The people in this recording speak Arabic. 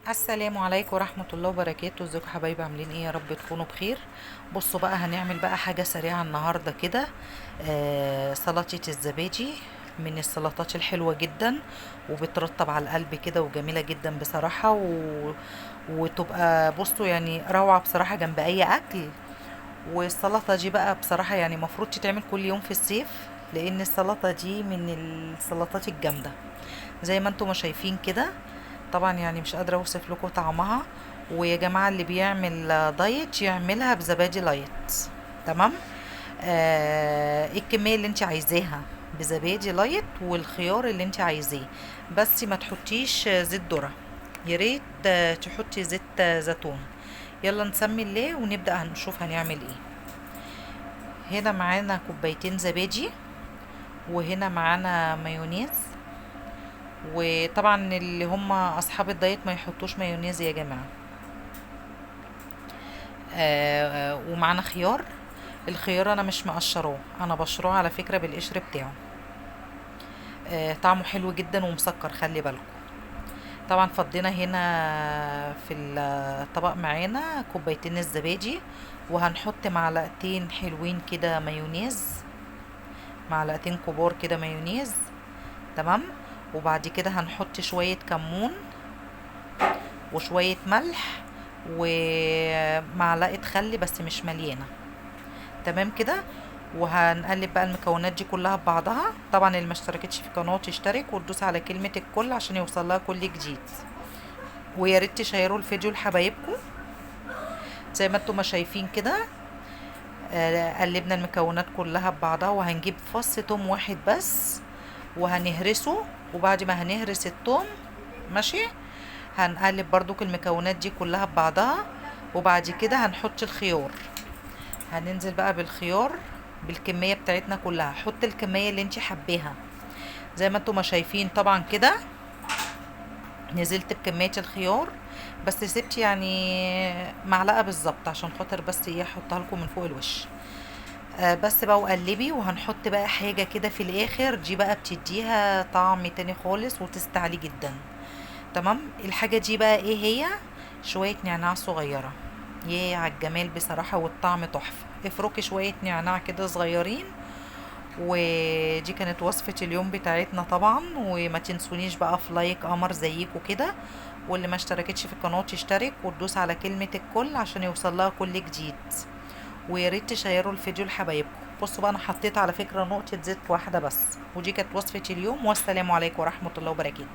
السلام عليكم ورحمة الله وبركاته. ازيكم يا حبايبي؟ عاملين ايه؟ يا رب تكونوا بخير. بصوا بقى، هنعمل بقى حاجة سريعة النهاردة كده. سلطة الزبادي، من السلطات الحلوة جدا، وبترطب على القلب كده، وجميلة جدا بصراحة وتبقى بصوا يعني روعة بصراحة جنب اي اكل. والسلطة دي بقى بصراحة يعني مفروض تتعمل كل يوم في الصيف، لان السلطة دي من السلطات الجامدة زي ما انتم ما شايفين كده. طبعا يعني مش قادرة اوصف لكم طعمها. ويا جماعة اللي بيعمل دايت يعملها بزبادي لايت. تمام. الكمية اللي انت عايزاها بزبادي لايت والخيار اللي انت عايزاه، بس ما تحطيش زيت ذرة. يا ريت تحطي زيت زيتون. يلا نسمي الله ونبدأ هنشوف هنعمل ايه. هنا معانا كوبايتين زبادي، وهنا معانا مايونيز. وطبعا اللي هم اصحاب الدايت ما يحطوش مايونيز يا جماعه. ومعانا خيار. الخيار انا مش مقشراه، انا بشروه على فكره بالقشر بتاعه. طعمه حلو جدا ومسكر، خلي بالكم. طبعا فضينا هنا في الطبق معانا كوبايتين الزبادي، وهنحط معلقتين حلوين كده مايونيز، معلقتين كبار كده مايونيز. تمام. وبعد كده هنحط شويه كمون وشوية ملح ومعلقة خل بس مش مليانة. تمام كده. وهنقلب بقى المكونات دي كلها ببعضها. طبعا اللي ما اشتركتش في القناة تشترك وتدوس على كلمة الكل عشان يوصل لها كل جديد. ويا ريت تشيروا الفيديو لحبايبكم زي ما انتم ما شايفين كده. قلبنا المكونات كلها ببعضها، وهنجيب فص توم واحد بس وهنهرسه. وبعد ما هنهرس التوم، ماشي، هنقلب برضو المكونات دي كلها ببعضها. وبعد كده هنحط الخيار. هننزل بقى بالخيار بالكمية بتاعتنا كلها. حط الكمية اللي انت حبيها زي ما انتم ما شايفين طبعا كده. نزلت بكمية الخيار، بس سبت يعني معلقة بالظبط عشان خاطر بس ايه احطها لكم من فوق الوش. بس بقى وقلبي. وهنحط بقى حاجة كده في الاخر، دي بقى بتديها طعم تاني خالص وتستعلي جدا. تمام. الحاجة دي بقى ايه هي؟ شوية نعناع صغيرة. ياه على الجمال بصراحة، والطعم تحفة. افركي شوية نعناع كده صغيرين. ودي كانت وصفة اليوم بتاعتنا طبعا. وما تنسونيش بقى في لايك قمر زيكم كده. واللي ما اشتركتش في القناة تشترك وتدوس على كلمة الكل عشان يوصل لها كل جديد. ويا ريت تشيروا الفيديو لحبايبكم. بصوا بقى، انا حطيت على فكرة نقطة زيت واحدة بس. ودي كانت وصفة اليوم، والسلام عليكم ورحمة الله وبركاته.